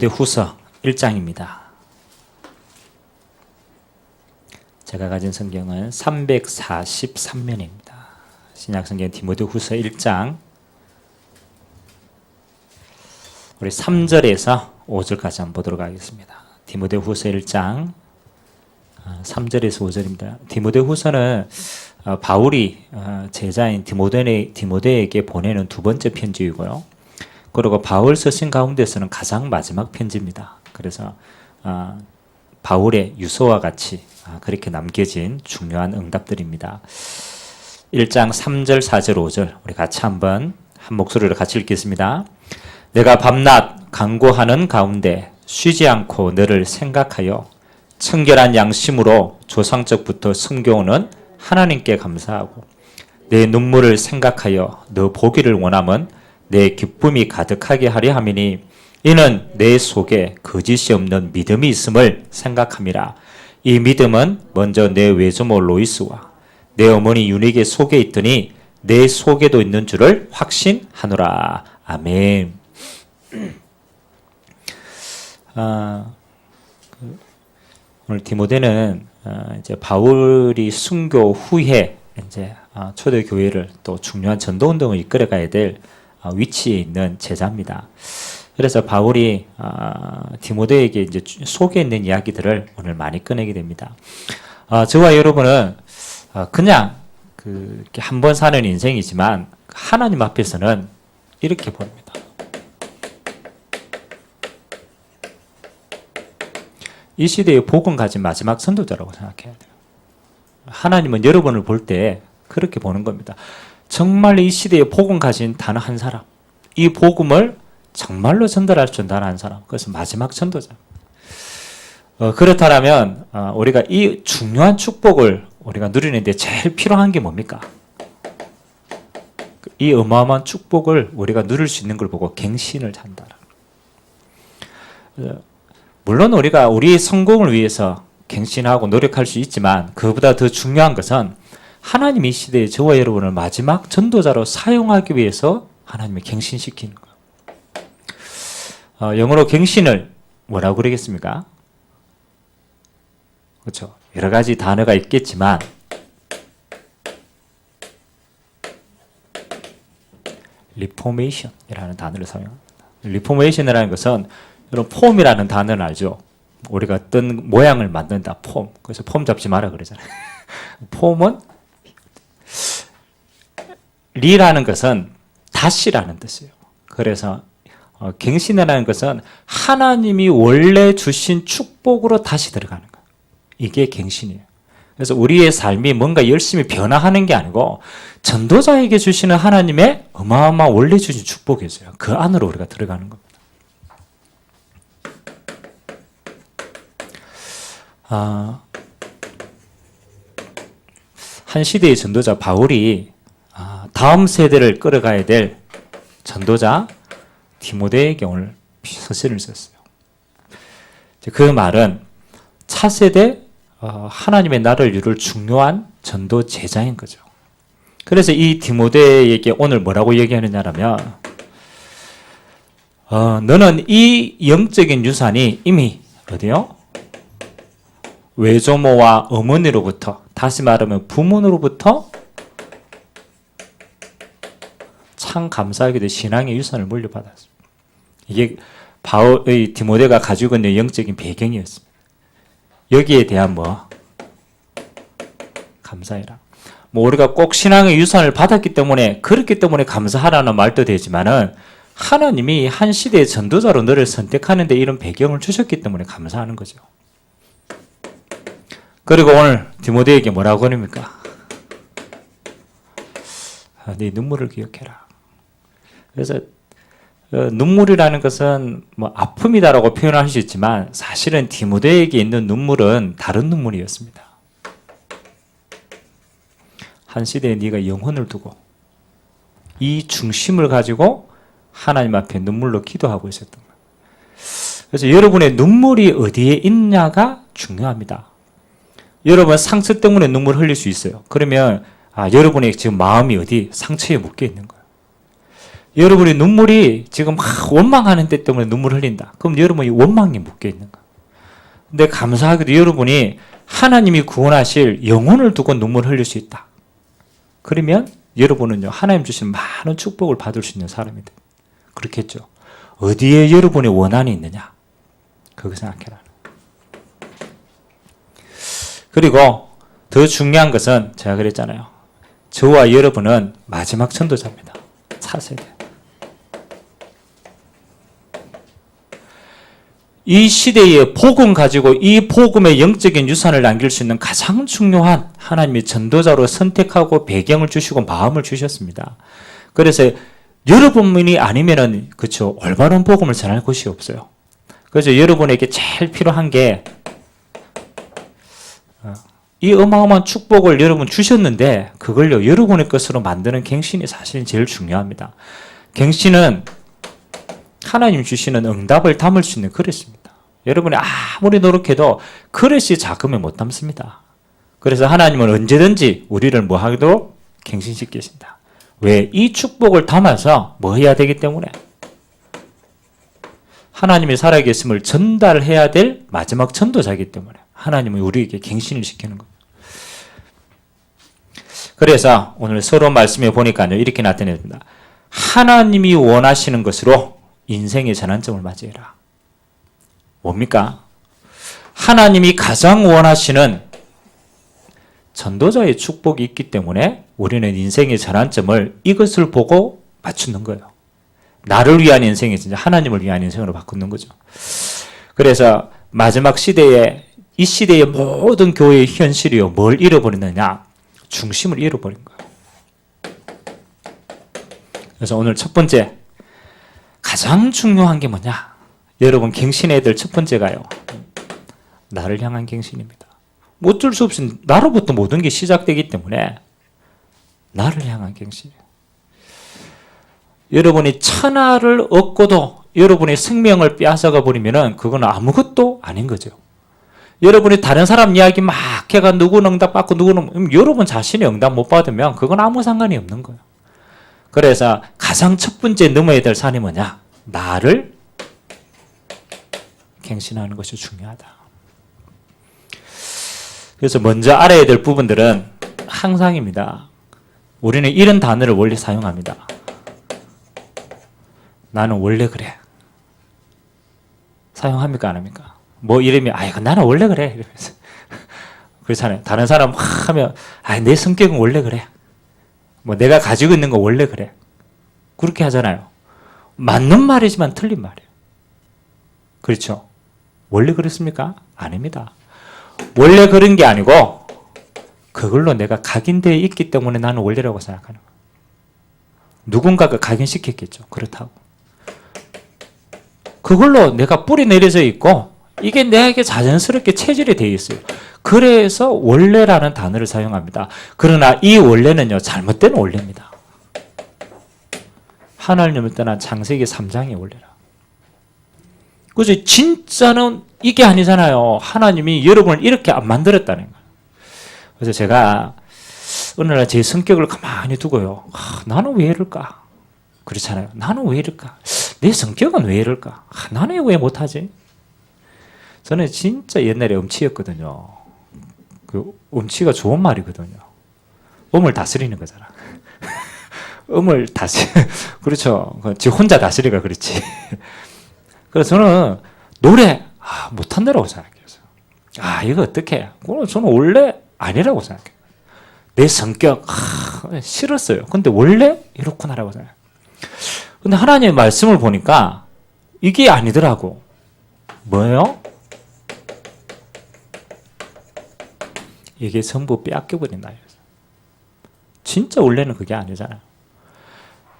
디모데후서 1장입니다. 제가 가진 성경은 343면입니다. 신약성경 디모데후서 1장 우리 3절에서 5절까지 한번 보도록 하겠습니다. 디모데후서 1장 3절에서 5절입니다. 디모데후서는 바울이 제자인 디모데에게 보내는 두 번째 편지이고요. 그리고 바울 서신 가운데서는 가장 마지막 편지입니다. 그래서 바울의 유서와 같이 그렇게 남겨진 중요한 응답들입니다. 1장 3절, 4절, 5절 우리 같이 한번 한 목소리로 같이 읽겠습니다. 내가 밤낮 간구하는 가운데 쉬지 않고 너를 생각하여 청결한 양심으로 조상적부터 섬겨오는 하나님께 감사하고 내 눈물을 생각하여 너 보기를 원함은 내 기쁨이 가득하게 하려 함이니 이는 내 속에 거짓이 없는 믿음이 있음을 생각함이라. 이 믿음은 먼저 내 외조모 로이스와 내 어머니 유니게 속에 있더니 내 속에도 있는 줄을 확신하노라. 아멘. 오늘 디모데는 이제 바울이 순교 후에 이제 초대교회를 또 중요한 전도운동을 이끌어가야 될 위치에 있는 제자입니다. 그래서 바울이 디모데에게 이제 속에 있는 이야기들을 오늘 많이 꺼내게 됩니다. 저와 여러분은 그냥 이렇게 한 번 사는 인생이지만 하나님 앞에서는 이렇게 보입니다. 이 시대에 복음 가진 마지막 선도자라고 생각해야 돼요. 하나님은 여러분을 볼 때 그렇게 보는 겁니다. 정말 이 시대에 복음 가진 단 한 사람, 이 복음을 정말로 전달할 줄 아는 한 사람, 그것은 마지막 전도자. 그렇다면 우리가 이 중요한 축복을 우리가 누리는데 제일 필요한 게 뭡니까? 이 어마어마한 축복을 우리가 누릴 수 있는 걸 보고 갱신을 한다. 물론 우리가 우리의 성공을 위해서 갱신하고 노력할 수 있지만 그보다 더 중요한 것은 하나님이 이 시대에 저와 여러분을 마지막 전도자로 사용하기 위해서 하나님이 갱신시키는 거예요. 영어로 갱신을 뭐라고 그러겠습니까? 그렇죠. 여러 가지 단어가 있겠지만 리포메이션이라는 단어를 사용합니다. 리포메이션이라는 것은 여러분 폼이라는 단어는 알죠? 우리가 어떤 모양을 만든다. 폼. 그래서 폼 잡지 마라 그러잖아요. 폼은 리라는 것은 다시라는 뜻이에요. 그래서 갱신이라는 것은 하나님이 원래 주신 축복으로 다시 들어가는 거예요. 이게 갱신이에요. 그래서 우리의 삶이 뭔가 열심히 변화하는 게 아니고 전도자에게 주시는 하나님의 어마어마한 원래 주신 축복이 있어요. 그 안으로 우리가 들어가는 겁니다. 한 시대의 전도자 바울이 다음 세대를 끌어가야 될 전도자 디모데에게 오늘 서신을 썼어요. 그 말은 차세대 하나님의 나라를 이룰 중요한 전도 제자인 거죠. 그래서 이 디모데에게 오늘 뭐라고 얘기하느냐면 너는 이 영적인 유산이 이미 어디요? 외조모와 어머니로부터, 다시 말하면 부모로부터 참 감사하게도 신앙의 유산을 물려받았습니다. 이게 바울의 디모데가 가지고 있는 영적인 배경이었습니다. 여기에 대한 감사해라. 우리가 꼭 신앙의 유산을 받았기 때문에 그렇기 때문에 감사하라는 말도 되지만은 하나님이 한 시대의 전도자로 너를 선택하는데 이런 배경을 주셨기 때문에 감사하는 거죠. 그리고 오늘 디모데에게 뭐라고 합니까? 네 눈물을 기억해라. 그래서 눈물이라는 것은 아픔이다라고 표현할 수 있지만 사실은 디모데에게 있는 눈물은 다른 눈물이었습니다. 한 시대에 네가 영혼을 두고 이 중심을 가지고 하나님 앞에 눈물로 기도하고 있었던 거예요. 그래서 여러분의 눈물이 어디에 있냐가 중요합니다. 여러분 상처 때문에 눈물 흘릴 수 있어요. 그러면 여러분의 지금 마음이 어디 상처에 묶여 있는 거예요. 여러분이 눈물이 지금 막 원망하는 때 때문에 눈물 흘린다. 그럼 여러분이 원망에 묶여 있는 거야. 근데 감사하게도 여러분이 하나님이 구원하실 영혼을 두고 눈물 흘릴 수 있다. 그러면 여러분은요, 하나님 주신 많은 축복을 받을 수 있는 사람이 돼. 그렇겠죠. 어디에 여러분의 원한이 있느냐? 그거 생각해라. 그리고 더 중요한 것은 제가 그랬잖아요. 저와 여러분은 마지막 전도자입니다. 차세대. 이 시대의 복음 가지고 이 복음의 영적인 유산을 남길 수 있는 가장 중요한 하나님이 전도자로 선택하고 배경을 주시고 마음을 주셨습니다. 그래서 여러분이 아니면은 그렇죠, 올바른 복음을 전할 곳이 없어요. 그래서 여러분에게 제일 필요한 게 이 어마어마한 축복을 여러분 주셨는데 그걸요 여러분의 것으로 만드는 갱신이 사실 제일 중요합니다. 갱신은 하나님 주시는 응답을 담을 수 있는 그릇입니다. 여러분이 아무리 노력해도 그릇이 작으면 못 담습니다. 그래서 하나님은 언제든지 우리를 뭐 하기도 갱신시키신다. 왜? 이 축복을 담아서 뭐 해야 되기 때문에 하나님이 살아계심을 전달해야 될 마지막 전도자이기 때문에 하나님은 우리에게 갱신을 시키는 겁니다. 그래서 오늘 서론 말씀에 보니까요 이렇게 나타냅니다. 하나님이 원하시는 것으로 인생의 전환점을 맞이해라. 뭡니까? 하나님이 가장 원하시는 전도자의 축복이 있기 때문에 우리는 인생의 전환점을 이것을 보고 맞추는 거예요. 나를 위한 인생이 진짜 하나님을 위한 인생으로 바꾸는 거죠. 그래서 마지막 시대에 이 시대의 모든 교회의 현실이요 뭘 잃어버리느냐? 중심을 잃어버린 거예요. 그래서 오늘 첫 번째 가장 중요한 게 뭐냐? 여러분 갱신해야 될 첫 번째가요. 나를 향한 갱신입니다. 어쩔 수 없이 나로부터 모든 게 시작되기 때문에 나를 향한 갱신이에요. 여러분이 천하를 얻고도 여러분의 생명을 빼앗아가 버리면 그건 아무것도 아닌 거죠. 여러분이 다른 사람 이야기 막 해가 누구는 응답 받고 누구는 여러분 자신이 응답 못 받으면 그건 아무 상관이 없는 거예요. 그래서 가장 첫 번째 넘어야 될 산이 뭐냐? 나를 갱신하는 것이 중요하다. 그래서 먼저 알아야 될 부분들은 항상입니다. 우리는 이런 단어를 원래 사용합니다. 나는 원래 그래. 사용합니까? 안 합니까? 뭐 이러면 이거 나는 원래 그래. 이러면서. 그렇잖아요. 다른 사람 하면 내 성격은 원래 그래. 뭐 내가 가지고 있는 거 원래 그래. 그렇게 하잖아요. 맞는 말이지만 틀린 말이에요. 그렇죠? 원래 그렇습니까? 아닙니다. 원래 그런 게 아니고 그걸로 내가 각인되어 있기 때문에 나는 원래라고 생각하는 거예요. 누군가가 각인시켰겠죠. 그렇다고. 그걸로 내가 뿌리 내려져 있고 이게 내게 자연스럽게 체질이 되어 있어요. 그래서 원래라는 단어를 사용합니다. 그러나 이 원래는요 잘못된 원래입니다. 하나님을 떠난 창세기 3장의 원래라. 그래서 진짜는 이게 아니잖아요. 하나님이 여러분을 이렇게 안 만들었다는 거예요. 그래서 제가 어느 날 제 성격을 가만히 두고요. 나는 왜 이럴까? 그렇잖아요. 나는 왜 이럴까? 내 성격은 왜 이럴까? 나는 왜 못하지? 저는 진짜 옛날에 음치였거든요. 그 음치가 좋은 말이거든요. 음을 다스리는 거잖아. 음을 그렇죠. 지 혼자 다스리가 그렇지. 그래서 저는 노래 못한다라고 생각해요. 이거 어떻게? 저는 원래 아니라고 생각해요. 내 성격 싫었어요. 근데 원래 이렇구나라고 생각해요. 근데 하나님의 말씀을 보니까 이게 아니더라고. 뭐예요? 이게 전부 빼앗겨버린다. 진짜 원래는 그게 아니잖아요.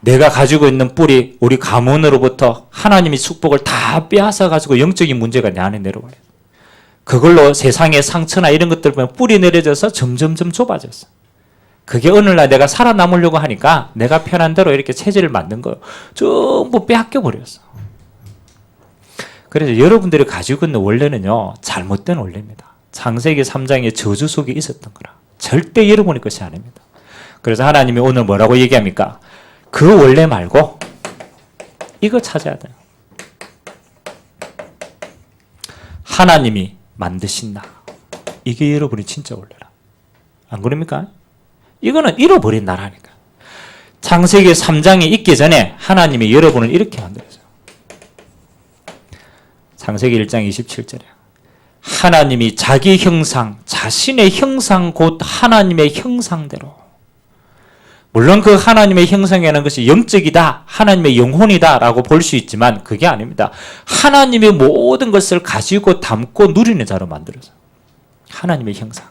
내가 가지고 있는 뿌리, 우리 가문으로부터 하나님의 축복을 다 빼앗아가지고 영적인 문제가 내 안에 내려와요. 그걸로 세상의 상처나 이런 것들 보면 뿌리 내려져서 점점점 좁아졌어. 그게 어느 날 내가 살아남으려고 하니까 내가 편한 대로 이렇게 체질을 만든 거예요. 전부 빼앗겨버렸어. 그래서 여러분들이 가지고 있는 원래는요, 잘못된 원래입니다. 창세기 3장의 저주 속에 있었던 거라. 절대 여러분의 것이 아닙니다. 그래서 하나님이 오늘 뭐라고 얘기합니까? 그 원래 말고 이거 찾아야 돼요. 하나님이 만드신 나. 이게 여러분이 진짜 원래라. 안 그럽니까? 이거는 잃어버린 나라니까. 창세기 3장이 있기 전에 하나님이 여러분을 이렇게 만들었어요. 창세기 1장 27절에 하나님이 자기 형상, 자신의 형상 곧 하나님의 형상대로, 물론 그 하나님의 형상이라는 것이 영적이다, 하나님의 영혼이다 라고 볼 수 있지만 그게 아닙니다. 하나님의 모든 것을 가지고 담고 누리는 자로 만들어서 하나님의 형상.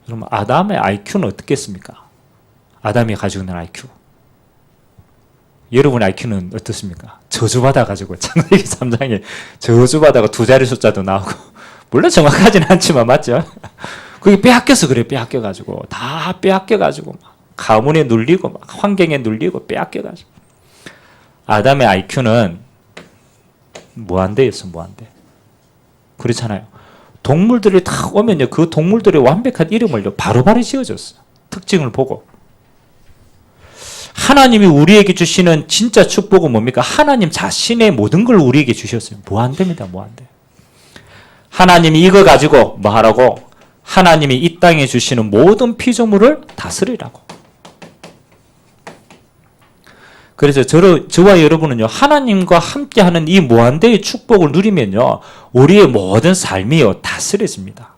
여러분, 아담의 IQ는 어떻겠습니까? 아담이 가지고 있는 IQ. 여러분의 IQ는 어떻습니까? 저주받아가지고 창세기 3장에 저주받아가 두 자리 숫자도 나오고, 물론 정확하지는 않지만 맞죠? 그게 빼앗겨서 그래. 빼앗겨가지고 다 빼앗겨가지고 막 가문에 눌리고 막 환경에 눌리고 빼앗겨가지고. 아담의 IQ는 무한대였어. 무한대. 그렇잖아요. 동물들이 다 오면요, 그 동물들의 완벽한 이름을 바로바로 지어줬어. 특징을 보고. 하나님이 우리에게 주시는 진짜 축복은 뭡니까? 하나님 자신의 모든 걸 우리에게 주셨어요. 무한대입니다. 무한대. 하나님이 이거 가지고 뭐 하라고? 하나님이 이 땅에 주시는 모든 피조물을 다스리라고. 그래서 저와 여러분은요, 하나님과 함께하는 이 무한대의 축복을 누리면요, 우리의 모든 삶이요 다스려집니다.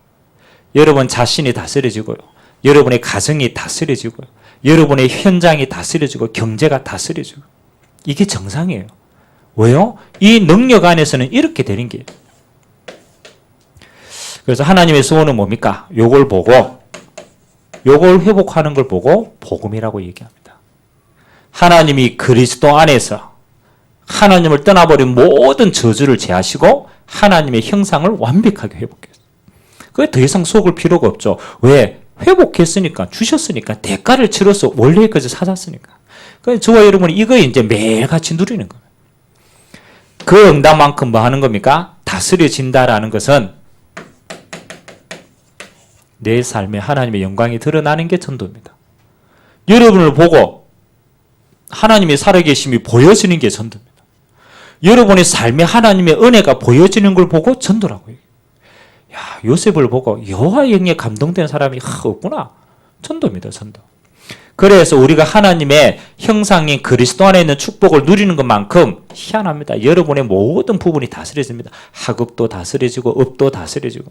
여러분 자신이 다스려지고요, 여러분의 가정이 다스려지고요, 여러분의 현장이 다스려지고 경제가 다스려지고. 이게 정상이에요. 왜요? 이 능력 안에서는 이렇게 되는 게. 그래서 하나님의 소원은 뭡니까? 요걸 보고, 요걸 회복하는 걸 보고 복음이라고 얘기합니다. 하나님이 그리스도 안에서 하나님을 떠나버린 모든 저주를 제하시고 하나님의 형상을 완벽하게 회복했어요. 그게 더 이상 속을 필요가 없죠. 왜? 회복했으니까, 주셨으니까, 대가를 치러서 원래의 것을 찾았으니까. 그래서 저와 여러분이 이거 이제 매일같이 누리는 거예요. 그 응답만큼 뭐 하는 겁니까? 다스려진다라는 것은 내 삶에 하나님의 영광이 드러나는 게 전도입니다. 여러분을 보고 하나님의 살아계심이 보여지는 게 전도입니다. 여러분의 삶에 하나님의 은혜가 보여지는 걸 보고 전도라고 해요. 야, 요셉을 보고 여호와의 영에 감동된 사람이 없구나. 전도입니다. 전도. 그래서 우리가 하나님의 형상인 그리스도 안에 있는 축복을 누리는 것만큼 희한합니다. 여러분의 모든 부분이 다스려집니다. 학업도 다스려지고 업도 다스려지고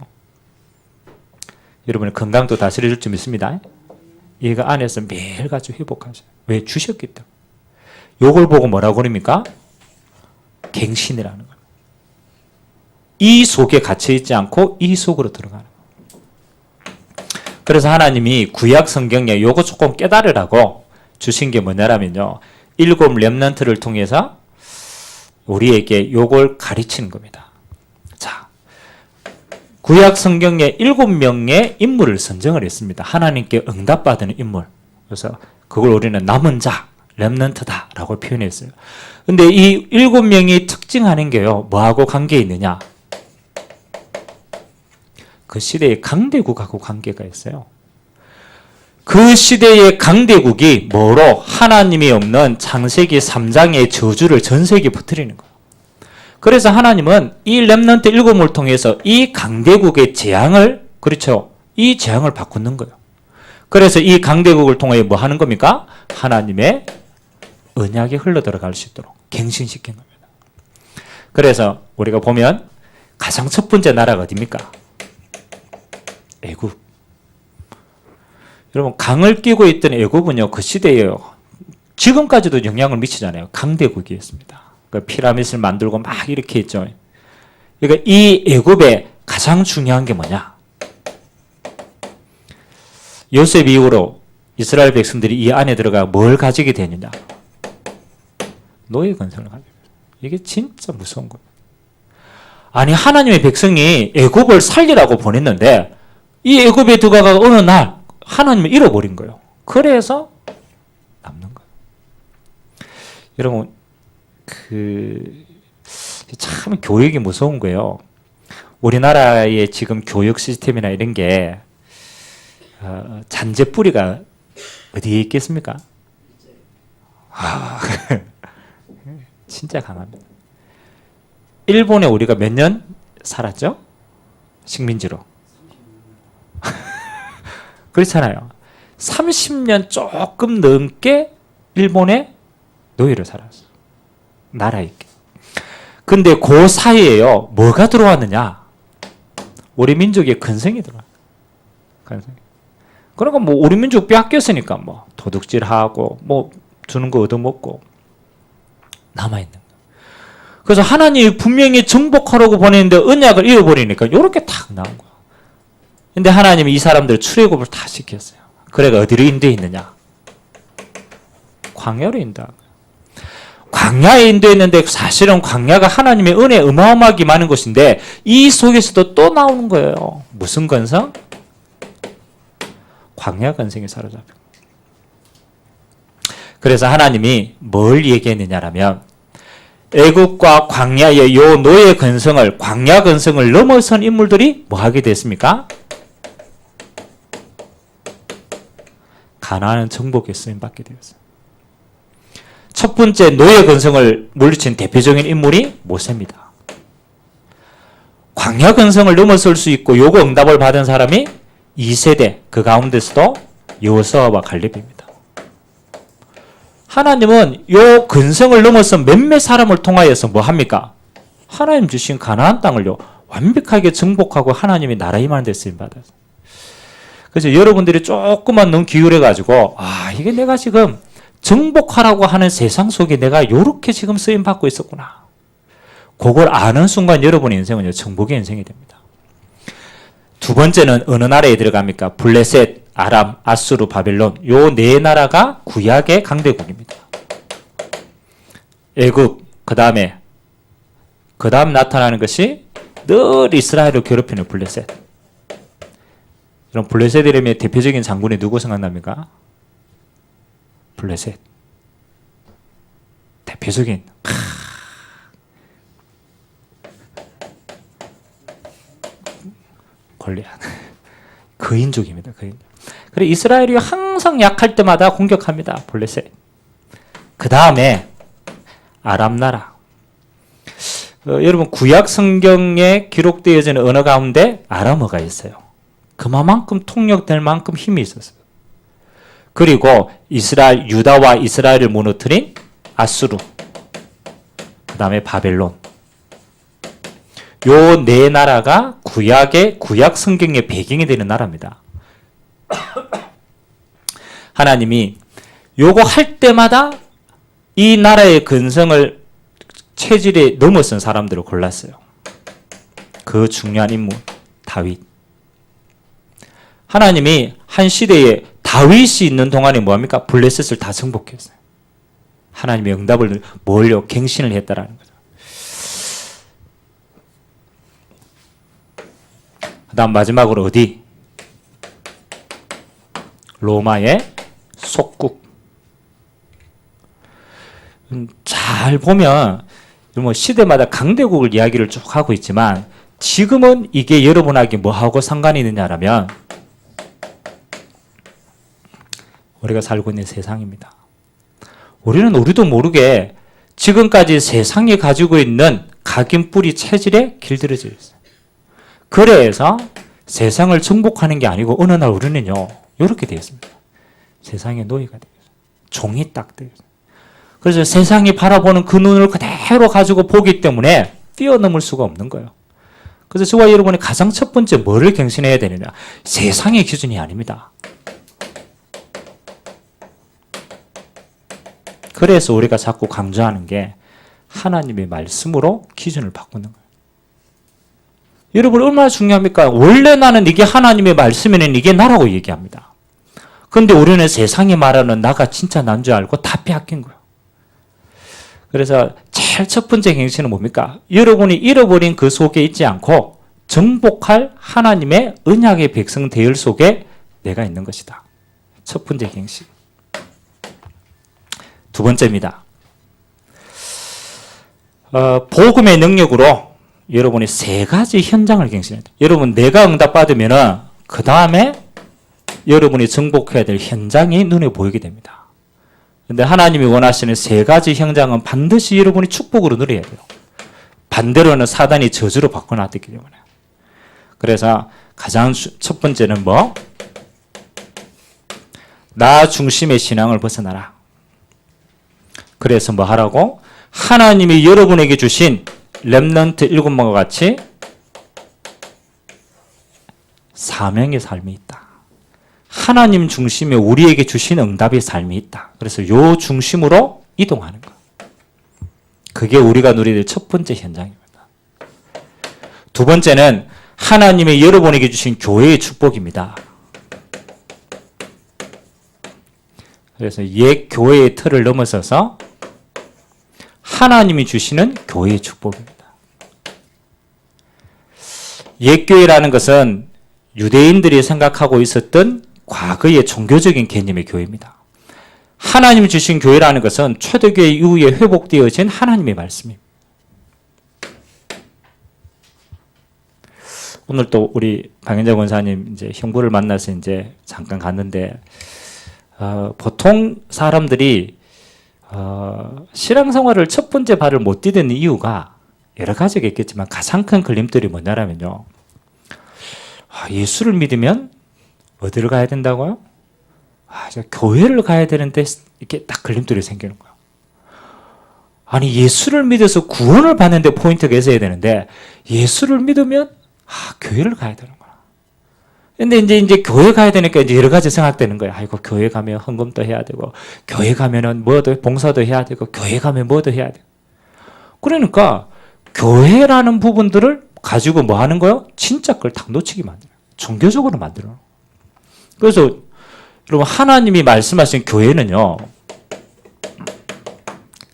여러분의 건강도 다스려질 줄 믿습니다. 이거 안에서 매일같이 회복하세요. 왜? 주셨기 때문에. 요걸 보고 뭐라고 그럽니까? 갱신이라는 거예요. 이 속에 갇혀있지 않고 이 속으로 들어가는 거예요. 그래서 하나님이 구약 성경에 요거 조금 깨달으라고 주신 게 뭐냐면요, 7 렘넌트를 통해서 우리에게 요걸 가르치는 겁니다. 자, 구약 성경에 7명의 인물을 선정을 했습니다. 하나님께 응답받은 인물. 그래서 그걸 우리는 남은 자, 렘넌트다라고 표현했어요. 근데 이 7명이 특징하는 게요, 뭐하고 관계 있느냐? 그 시대의 강대국하고 관계가 있어요. 그 시대의 강대국이 뭐로? 하나님이 없는 창세기 3장의 저주를 전 세계에 퍼뜨리는 거예요. 그래서 하나님은 이 렘넌트 7명을 통해서 이 강대국의 재앙을, 그렇죠, 이 재앙을 바꾸는 거예요. 그래서 이 강대국을 통해 뭐 하는 겁니까? 하나님의 언약이 흘러들어갈 수 있도록 갱신시킨 겁니다. 그래서 우리가 보면 가장 첫 번째 나라가 어디입니까? 애굽. 여러분, 강을 끼고 있던 애굽은요, 그 시대에요, 지금까지도 영향을 미치잖아요. 강대국이었습니다. 그 피라미드를 만들고 막 이렇게 했죠. 그러니까 이 애굽의 가장 중요한 게 뭐냐? 요셉 이후로 이스라엘 백성들이 이 안에 들어가 뭘 가지게 되느냐? 노예 건설을 가지게 돼요. 이게 진짜 무서운 거예요. 아니, 하나님의 백성이 애굽을 살리라고 보냈는데 이 애굽에 들어가가 어느 날 하나님을 잃어버린 거예요. 그래서 남는 거예요. 여러분, 참 교육이 무서운 거예요. 우리나라의 지금 교육 시스템이나 이런 게 잔재 뿌리가 어디에 있겠습니까? 진짜 강합니다. 일본에 우리가 몇 년 살았죠? 식민지로. 그렇잖아요. 30년 조금 넘게 일본의 노예로 살았어. 나라 있게. 근데 그 사이에요. 뭐가 들어왔느냐? 우리 민족의 근성이 들어와. 근성. 그러니까 뭐 우리 민족 빼앗겼으니까 뭐 도둑질하고 뭐 주는 거 얻어먹고 남아있는 거. 그래서 하나님이 분명히 정복하라고 보냈는데 언약을 잃어버리니까 이렇게 탁 나온 거야. 근데 하나님이 이 사람들을 출애굽을 다 시켰어요. 그래가 어디로 인도했느냐? 광야로 인도한 거예요. 광야에 인도했는데 사실은 광야가 하나님의 은혜 어마어마하게 많은 것인데 이 속에서도 또 나오는 거예요. 무슨 건성? 광야 건성이 사로잡혀. 그래서 하나님이 뭘 얘기했느냐라면 애국과 광야의 요 노예 건성을 광야 건성을 넘어선 인물들이 뭐 하게 됐습니까? 가나안 정복에 쓰임 받게 되었어요. 첫 번째 노예 건성을 물리친 대표적인 인물이 모세입니다. 광야 건성을 넘어설 수 있고 요구 응답을 받은 사람이 2세대, 그 가운데서도 여호수아와 갈렙입니다. 하나님은 요 근성을 넘어서 몇몇 사람을 통하여서 뭐 합니까? 하나님 주신 가나안 땅을요 완벽하게 정복하고 하나님이 나라 임하는 데 쓰임 받았어요. 그래서 여러분들이 조금만 눈 기울여 가지고 이게 내가 지금 정복하라고 하는 세상 속에 내가 요렇게 지금 쓰임 받고 있었구나. 그걸 아는 순간 여러분의 인생은 정복의 인생이 됩니다. 두 번째는 어느 나라에 들어갑니까? 블레셋, 아람, 아수르, 바벨론 요 네 나라가 구약의 강대국입니다. 애굽, 그 다음 나타나는 것이 늘 이스라엘을 괴롭히는 블레셋. 그럼 블레셋 이름의 대표적인 장군이 누구 생각납니까? 블레셋. 대표적인 골리앗. 거인족입니다. 거인족. 그래 이스라엘이 항상 약할 때마다 공격합니다. 블레셋. 그 다음에 아람 나라. 여러분 구약 성경에 기록되어지는 언어 가운데 아람어가 있어요. 그만큼 통역될 만큼 힘이 있었어요. 그리고 이스라엘, 유다와 이스라엘을 무너뜨린 아수르, 그 다음에 바벨론. 요 네 나라가 구약 성경의 배경이 되는 나라입니다. 하나님이 요거 할 때마다 이 나라의 근성을 체질에 넘어선 사람들을 골랐어요. 그 중요한 인물, 다윗. 하나님이 한 시대에 다윗이 있는 동안에 뭐합니까? 블레셋을 다 정복했어요. 하나님의 응답을 뭘요? 갱신을 했다라는 거죠. 그 다음 마지막으로 어디? 로마의 속국. 잘 보면 뭐 시대마다 강대국을 이야기를 쭉 하고 있지만 지금은 이게 여러분에게 뭐하고 상관이 있느냐라면 우리가 살고 있는 세상입니다. 우리도 모르게 지금까지 세상이 가지고 있는 각인뿌리 체질에 길들여져 있어요. 그래서 세상을 정복하는 게 아니고 어느 날 우리는요 이렇게 되어 있습니다. 세상의 노예가 되어 있어요. 종이 딱 되어 있어요. 그래서 세상이 바라보는 그 눈을 그대로 가지고 보기 때문에 뛰어넘을 수가 없는 거예요. 그래서 저와 여러분이 가장 첫 번째 뭐를 갱신해야 되느냐? 세상의 기준이 아닙니다. 그래서 우리가 자꾸 강조하는 게 하나님의 말씀으로 기준을 바꾸는 거예요. 여러분 얼마나 중요합니까? 원래 나는 이게 하나님의 말씀에는 이게 나라고 얘기합니다. 그런데 우리는 세상이 말하는 나가 진짜 난 줄 알고 다 빼앗긴 거예요. 그래서 제일 첫 번째 갱신은 뭡니까? 여러분이 잃어버린 그 속에 있지 않고 정복할 하나님의 언약의 백성 대열 속에 내가 있는 것이다. 첫 번째 갱신. 두 번째입니다. 복음의 능력으로 여러분이 세 가지 현장을 갱신해야 돼요. 여러분 내가 응답받으면 그 다음에 여러분이 정복해야 될 현장이 눈에 보이게 됩니다. 근데 하나님이 원하시는 세 가지 형장은 반드시 여러분이 축복으로 누려야 돼요. 반대로는 사단이 저주로 바꿔놨기 때문에. 그래서 가장 첫 번째는 뭐? 나 중심의 신앙을 벗어나라. 그래서 뭐 하라고? 하나님이 여러분에게 주신 렘넌트 7명과 같이 사명의 삶이 있다. 하나님 중심에 우리에게 주신 응답의 삶이 있다. 그래서 요 중심으로 이동하는 것. 그게 우리가 누려야 될 첫 번째 현장입니다. 두 번째는 하나님의 여러분에게 주신 교회의 축복입니다. 그래서 옛 교회의 틀을 넘어서서 하나님이 주시는 교회의 축복입니다. 옛 교회라는 것은 유대인들이 생각하고 있었던 과거의 종교적인 개념의 교회입니다. 하나님이 주신 교회라는 것은 초대교회 이후에 회복되어진 하나님의 말씀입니다. 오늘 또 우리 박현자 권사님 이제 형부를 만나서 이제 잠깐 갔는데 보통 사람들이 신앙생활을 첫 번째 발을 못 디디는 이유가 여러 가지가 있겠지만 가장 큰 걸림돌이 뭐냐면요. 예수를 믿으면 어디를 가야 된다고요? 교회를 가야 되는데 이렇게 딱 걸림돌이 생기는 거예요. 아니 예수를 믿어서 구원을 받는데 포인트가 있어야 되는데 예수를 믿으면 교회를 가야 되는구나. 근데 이제 교회 가야 되니까 이제 여러 가지 생각되는 거예요. 아이고 교회 가면 헌금도 해야 되고 교회 가면은 뭐도 봉사도 해야 되고 교회 가면 뭐도 해야 돼. 그러니까 교회라는 부분들을 가지고 뭐 하는 거예요? 진짜 걸 탁 놓치게 만들어요. 종교적으로 만들어요. 그래서 여러분 하나님이 말씀하신 교회는요.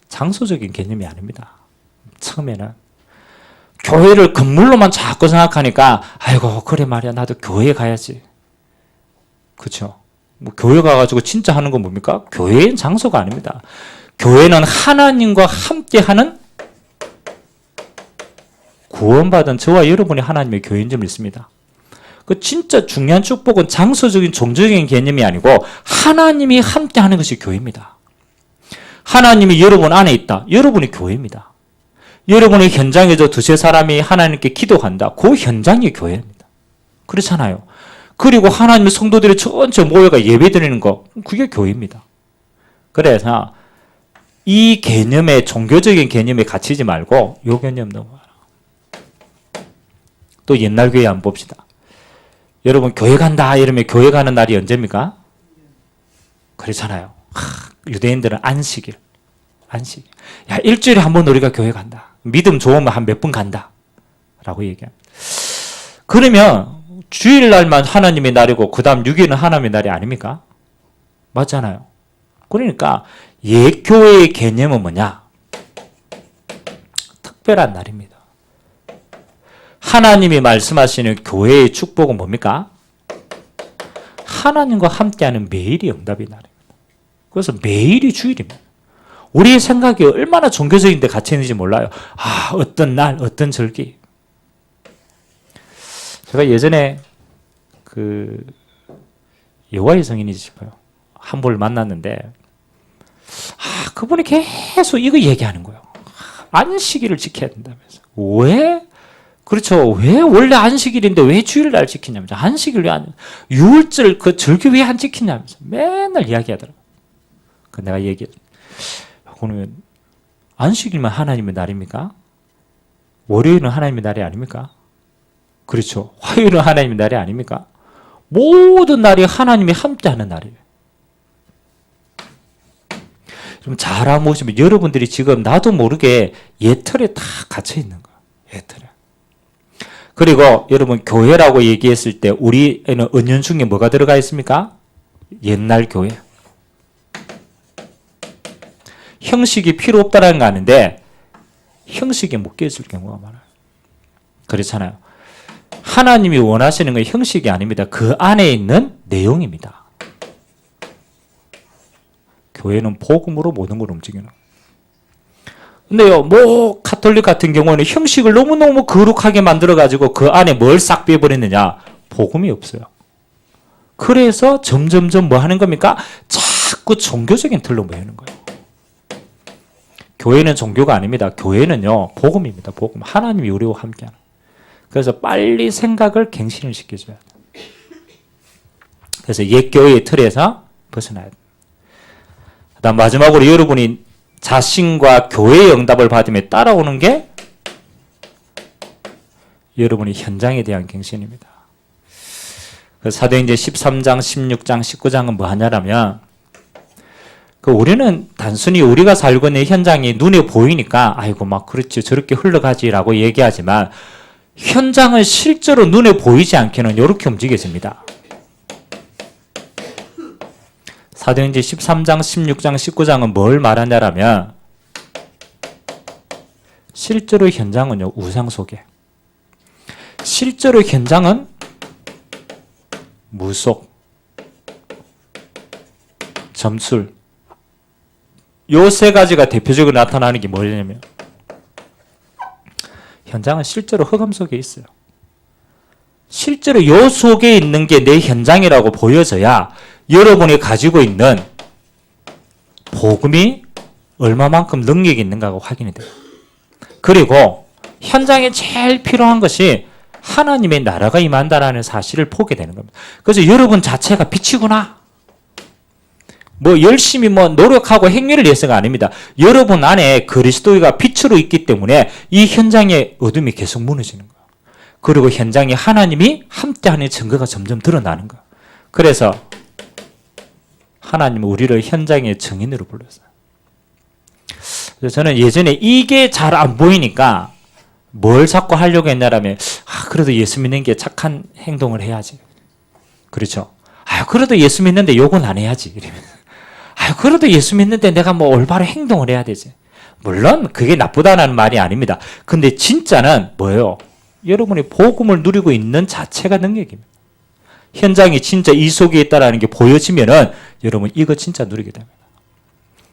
장소적인 개념이 아닙니다. 처음에는 교회를 건물로만 자꾸 생각하니까 아이고 그래 말이야 나도 교회 가야지. 그렇죠? 뭐 교회 가가지고 진짜 하는 건 뭡니까? 교회는 장소가 아닙니다. 교회는 하나님과 함께하는 구원받은 저와 여러분이 하나님의 교회인 줄 믿습니다. 그 진짜 중요한 축복은 장소적인 종교적인 개념이 아니고 하나님이 함께하는 것이 교회입니다. 하나님이 여러분 안에 있다. 여러분이 교회입니다. 여러분의 현장에서 두세 사람이 하나님께 기도한다. 그 현장이 교회입니다. 그렇잖아요. 그리고 하나님의 성도들이 전체 모여가 예배드리는 거 그게 교회입니다. 그래서 이 개념에 종교적인 개념에 갇히지 말고 이 개념 넘어가라. 또 옛날 교회 한번 봅시다. 여러분 교회 간다 이러면 교회 가는 날이 언제입니까? 그렇잖아요. 유대인들은 안식일. 야 일주일에 한 번 우리가 교회 간다. 믿음 좋으면 한 몇 번 간다. 라고 얘기합니다. 그러면 주일날만 하나님의 날이고 그 다음 6일은 하나님의 날이 아닙니까? 맞잖아요. 그러니까 옛 교회의 개념은 뭐냐? 특별한 날입니다. 하나님이 말씀하시는 교회의 축복은 뭡니까? 하나님과 함께하는 매일이 응답의 날입니다. 그래서 매일이 주일입니다. 우리의 생각이 얼마나 종교적인 데 갇혀 있는지 몰라요. 어떤 날, 어떤 절기. 제가 예전에 여호와의 성인이 싶어요. 한 분을 만났는데 그분이 계속 이거 얘기하는 거예요. 안식일을 지켜야 된다면서. 왜? 그렇죠. 왜 원래 안식일인데 왜 주일날 지키냐면서. 안식일 왜 안, 유월절 그 절기 왜 안 지키냐면서. 맨날 이야기하더라고요. 내가 얘기했죠. 그러면 안식일만 하나님의 날입니까? 월요일은 하나님의 날이 아닙니까? 그렇죠. 화요일은 하나님의 날이 아닙니까? 모든 날이 하나님이 함께하는 날이에요. 좀 잘 알아보시면 여러분들이 지금 나도 모르게 예틀에 다 갇혀 있는 거예요. 예틀에. 그리고 여러분 교회라고 얘기했을 때 우리에는 은연중에 뭐가 들어가 있습니까? 옛날 교회. 형식이 필요 없다라는 거 아는데 형식이 못 깨질 경우가 많아요. 그렇잖아요. 하나님이 원하시는 건 형식이 아닙니다. 그 안에 있는 내용입니다. 교회는 복음으로 모든 걸 움직이는. 근데요, 가톨릭 같은 경우는 형식을 너무너무 거룩하게 만들어가지고 그 안에 뭘 싹 빼버렸느냐? 복음이 없어요. 그래서 점점점 뭐 하는 겁니까? 자꾸 종교적인 틀로 모이는 거예요. 교회는 종교가 아닙니다. 교회는요, 복음입니다. 복음. 하나님이 우리와 함께하는. 그래서 빨리 생각을 갱신을 시켜줘야 돼요. 그래서 옛 교회의 틀에서 벗어나야 돼요. 그다음 마지막으로 여러분이 자신과 교회의 응답을 받으며 따라오는 게 여러분이 현장에 대한 갱신입니다. 사도행전 13장, 16장, 19장은 뭐 하냐라면 우리는 단순히 우리가 살고 있는 현장이 눈에 보이니까 아이고 막 그렇지 저렇게 흘러가지라고 얘기하지만 현장은 실제로 눈에 보이지 않게는 이렇게 움직여집니다. 사도행전 13장, 16장, 19장은 뭘 말하냐라면 실제로 현장은요, 우상 속에. 실제로 현장은 무속, 점술, 요 세 가지가 대표적으로 나타나는 게 뭐냐면 현장은 실제로 흑암 속에 있어요. 실제로 요 속에 있는 게 내 현장이라고 보여져야 여러분이 가지고 있는 복음이 얼마만큼 능력이 있는가가 확인이 돼요. 그리고 현장에 제일 필요한 것이 하나님의 나라가 임한다라는 사실을 보게 되는 겁니다. 그래서 여러분 자체가 빛이구나. 뭐 열심히 뭐 노력하고 행위를 위해서가 아닙니다. 여러분 안에 그리스도가 빛으로 있기 때문에 이 현장의 어둠이 계속 무너지는 거예요. 그리고 현장에 하나님이 함께하는 증거가 점점 드러나는 거예요. 그래서 하나님은 우리를 현장의 증인으로 불렀어요. 그래서 저는 예전에 이게 잘 안 보이니까 뭘 자꾸 하려고 했냐라면 그래도 예수 믿는 게 착한 행동을 해야지. 그렇죠? 그래도 예수 믿는데 욕은 안 해야지. 이러면서. 그래도 예수 믿는데 내가 뭐 올바른 행동을 해야 되지. 물론 그게 나쁘다는 말이 아닙니다. 근데 진짜는 뭐예요? 여러분이 복음을 누리고 있는 자체가 능력입니다. 현장이 진짜 이 속에 있다는 게 보여지면은 여러분 이거 진짜 누리게 됩니다.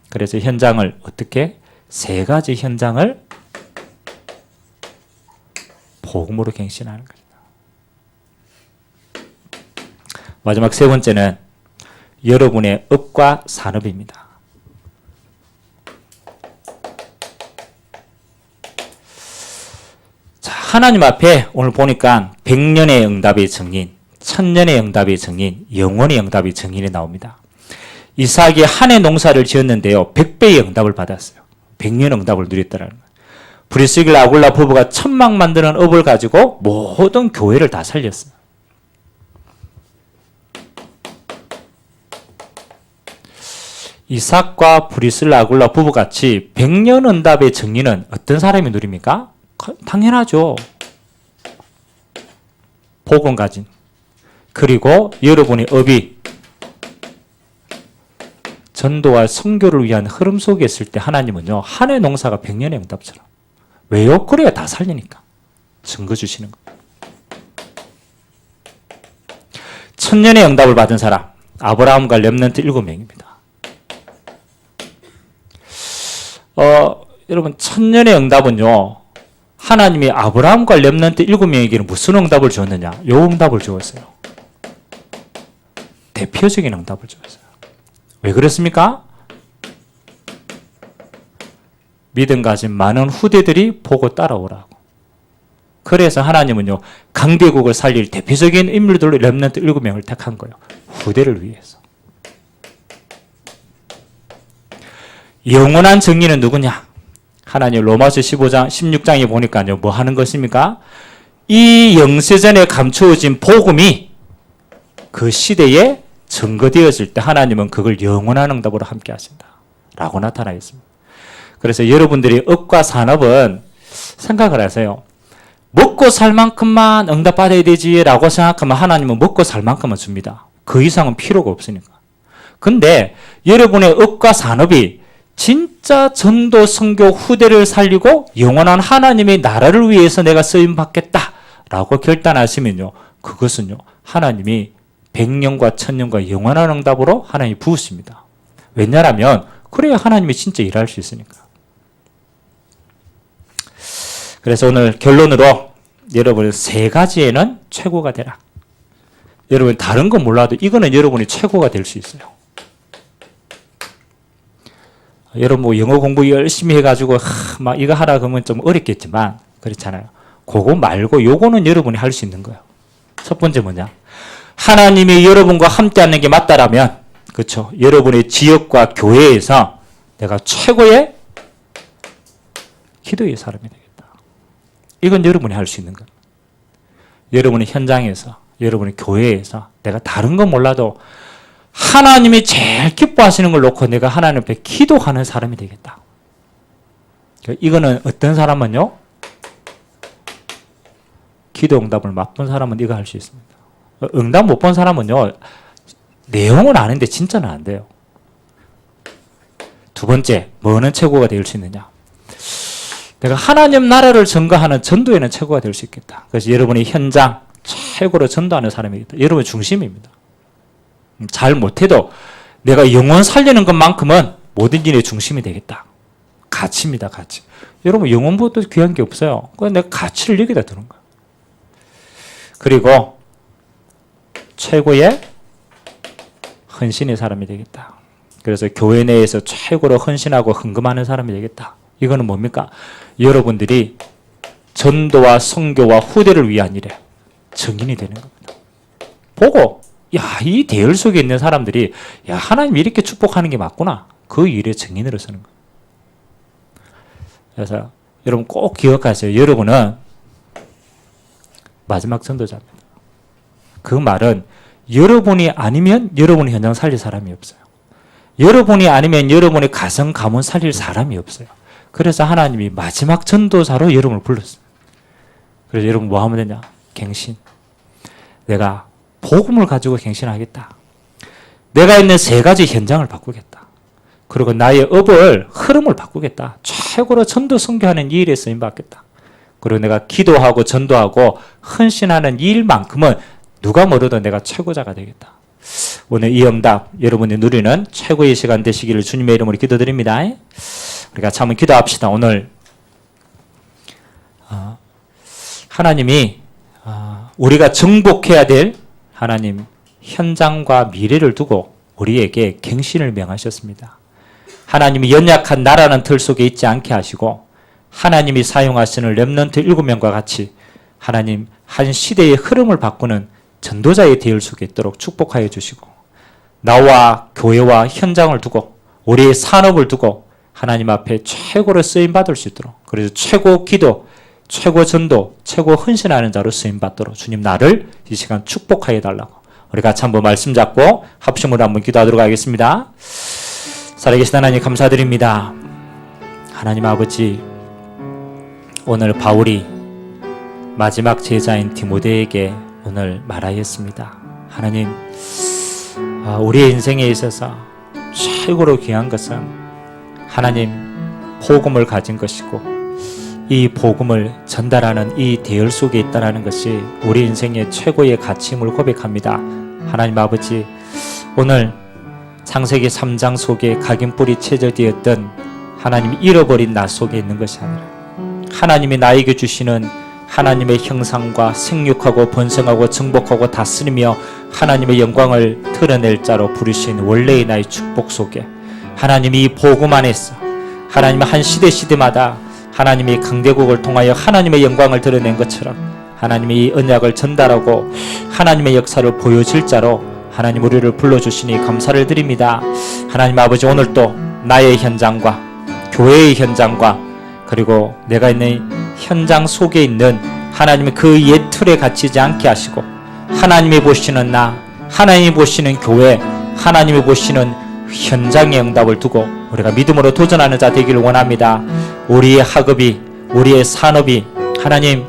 그래서 현장을 어떻게? 세 가지 현장을 복음으로 갱신하는 것이다. 마지막 세 번째는 여러분의 업과 산업입니다. 자, 하나님 앞에 오늘 보니까 100년의 응답의 증인, 1000년의 응답의 증인, 영원의 응답의 증인이 나옵니다. 이삭이 한 해 농사를 지었는데요, 100배의 응답을 받았어요. 100년 응답을 누렸다라는 거예요. 브리스길라 아굴라 부부가 천막 만드는 업을 가지고 모든 교회를 다 살렸어요. 이삭과 브리스길라 아굴라 부부같이 100년 응답의 증인은 어떤 사람이 누립니까? 당연하죠. 복음 가진. 그리고 여러분의 업이 전도와 선교를 위한 흐름 속에 있을 때 하나님은요, 한 해 농사가 100년의 응답처럼. 왜요? 그래야 다 살리니까. 증거 주시는 거예요. 1000년의 응답을 받은 사람, 아브라함과 렘넌트 7명입니다. 여러분, 1000년의 응답은요, 하나님이 아브라함과 렘넌트 7명에게는 무슨 응답을 주었느냐? 요 응답을 주었어요. 대표적인 응답을 주었어요. 왜 그렇습니까? 믿음 가진 많은 후대들이 보고 따라오라고. 그래서 하나님은요, 강대국을 살릴 대표적인 인물들로 렘넌트 7명을 택한 거예요. 후대를 위해서. 영원한 정의는 누구냐? 하나님 로마서 15장, 16장에 보니까요, 뭐 하는 것입니까? 이 영세전에 감추어진 복음이 그 시대에 증거되어질 때 하나님은 그걸 영원한 응답으로 함께 하신다. 라고 나타나 있습니다. 그래서 여러분들이 업과 산업은 생각을 하세요. 먹고 살 만큼만 응답받아야 되지 라고 생각하면 하나님은 먹고 살 만큼만 줍니다. 그 이상은 필요가 없으니까. 근데 여러분의 업과 산업이 진짜 전도 선교 후대를 살리고 영원한 하나님의 나라를 위해서 내가 쓰임받겠다 라고 결단하시면요, 그것은요, 하나님이 100년과 1000년과 영원한 응답으로 하나님이 부으십니다. 왜냐하면 그래야 하나님이 진짜 일할 수 있으니까. 그래서 오늘 결론으로 여러분 세 가지에는 최고가 되라. 여러분 다른 건 몰라도 이거는 여러분이 최고가 될 수 있어요. 여러분 뭐 영어 공부 열심히 해가지고 막 이거 하라 그러면 좀 어렵겠지만 그렇잖아요. 그거 말고 요거는 여러분이 할 수 있는 거예요. 첫 번째 뭐냐? 하나님이 여러분과 함께 하는 게 맞다라면, 그렇죠? 여러분의 지역과 교회에서 내가 최고의 기도의 사람이 되겠다. 이건 여러분이 할 수 있는 거예요. 여러분의 현장에서, 여러분의 교회에서 내가 다른 건 몰라도 하나님이 제일 기뻐하시는 걸 놓고 내가 하나님 앞에 기도하는 사람이 되겠다. 이거는 어떤 사람은요? 기도 응답을 맛본 사람은 이거 할 수 있습니다. 응답 못 본 사람은요, 내용은 아는데 진짜는 안 돼요. 두 번째, 뭐는 최고가 될 수 있느냐? 내가 하나님 나라를 전가하는 전도에는 최고가 될 수 있겠다. 그래서 여러분이 현장 최고로 전도하는 사람이겠다. 여러분의 중심입니다. 잘 못해도 내가 영혼 살리는 것만큼은 모든 일의 중심이 되겠다. 가치입니다, 가치. 여러분, 영혼보다 귀한 게 없어요. 그건 내가 가치를 여기다 두는 거야. 그리고 최고의 헌신의 사람이 되겠다. 그래서 교회 내에서 최고로 헌신하고 헌금하는 사람이 되겠다. 이거는 뭡니까? 여러분들이 전도와 선교와 후대를 위한 일에 증인이 되는 겁니다. 보고, 야, 이 대열 속에 있는 사람들이, 야, 하나님이 이렇게 축복하는 게 맞구나. 그 일에 증인으로 서는 거예요. 그래서 여러분 꼭 기억하세요. 여러분은 마지막 전도자입니다. 그 말은 여러분이 아니면 여러분의 현장 살릴 사람이 없어요. 여러분이 아니면 여러분의 가정, 가문 살릴 사람이 없어요. 그래서 하나님이 마지막 전도자로 여러분을 불렀어요. 그래서 여러분 뭐 하면 되냐? 갱신. 내가 복음을 가지고 갱신하겠다. 내가 있는 세 가지 현장을 바꾸겠다. 그리고 나의 업을, 흐름을 바꾸겠다. 최고로 전도 선교하는 이 일에 쓰임받겠다. 그리고 내가 기도하고 전도하고 헌신하는 이 일만큼은 누가 뭐래도 내가 최고자가 되겠다. 오늘 이 응답 여러분이 누리는 최고의 시간 되시기를 주님의 이름으로 기도드립니다. 우리가 한번 기도합시다. 오늘 하나님이 우리가 정복해야 될 하나님 현장과 미래를 두고 우리에게 갱신을 명하셨습니다. 하나님이 연약한 나라는 틀 속에 있지 않게 하시고 하나님이 사용하시는 렘넌트 7명과 같이 하나님 한 시대의 흐름을 바꾸는 전도자의 대열 속에 있도록 축복하여 주시고 나와 교회와 현장을 두고 우리의 산업을 두고 하나님 앞에 최고로 쓰임받을 수 있도록 그래서 최고 기도, 최고 전도, 최고 헌신하는 자로 쓰임받도록 주님 나를 이 시간 축복하여 달라고 우리 같이 한번 말씀 잡고 합심으로 한번 기도하도록 하겠습니다. 살아계신 하나님 감사드립니다. 하나님 아버지 오늘 바울이 마지막 제자인 디모데에게 오늘 말하였습니다. 하나님 우리의 인생에 있어서 최고로 귀한 것은 하나님 복음을 가진 것이고 이 복음을 전달하는 이 대열 속에 있다는 것이 우리 인생의 최고의 가치임을 고백합니다. 하나님 아버지 오늘 창세기 3장 속에 각인뿔이 채져되었던 하나님이 잃어버린 나 속에 있는 것이 아니라 하나님이 나에게 주시는 하나님의 형상과 생육하고 번성하고 정복하고 다스리며 하나님의 영광을 드러낼 자로 부르신 원래의 나의 축복 속에 하나님이 이 복음 안에서 하나님의 한 시대마다 하나님이 강대국을 통하여 하나님의 영광을 드러낸 것처럼 하나님이 이 언약을 전달하고 하나님의 역사를 보여줄 자로 하나님 우리를 불러주시니 감사를 드립니다. 하나님 아버지 오늘도 나의 현장과 교회의 현장과 그리고 내가 있는 현장 속에 있는 하나님의 그 옛 틀에 갇히지 않게 하시고 하나님이 보시는 나, 하나님이 보시는 교회, 하나님이 보시는 현장의 응답을 두고 우리가 믿음으로 도전하는 자 되기를 원합니다. 우리의 학업이, 우리의 산업이 하나님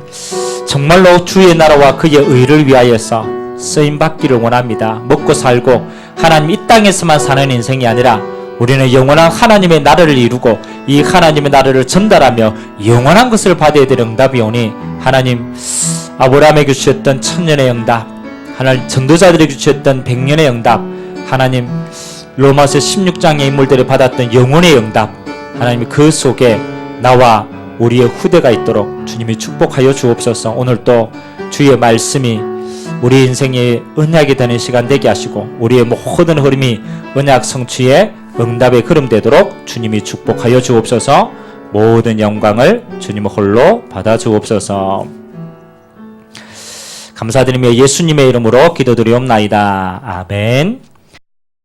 정말로 주의 나라와 그의 의를 위하여서 쓰임받기를 원합니다. 먹고 살고 하나님 이 땅에서만 사는 인생이 아니라 우리는 영원한 하나님의 나라를 이루고 이 하나님의 나라를 전달하며 영원한 것을 받아야 될 응답이 오니 하나님 아브라함에게 주셨던 천년의 응답 하나님 전도자들에게 주셨던 100년의 응답 하나님 로마서 16장의 인물들이 받았던 영혼의 응답 하나님 그 속에 나와 우리의 후대가 있도록 주님이 축복하여 주옵소서. 오늘도 주의 말씀이 우리 인생의 언약이 되는 시간 되게 하시고 우리의 모든 흐름이 언약 성취의 응답의 흐름 되도록 주님이 축복하여 주옵소서. 모든 영광을 주님 홀로 받아 주옵소서. 감사드리며 예수님의 이름으로 기도드리옵나이다. 아멘.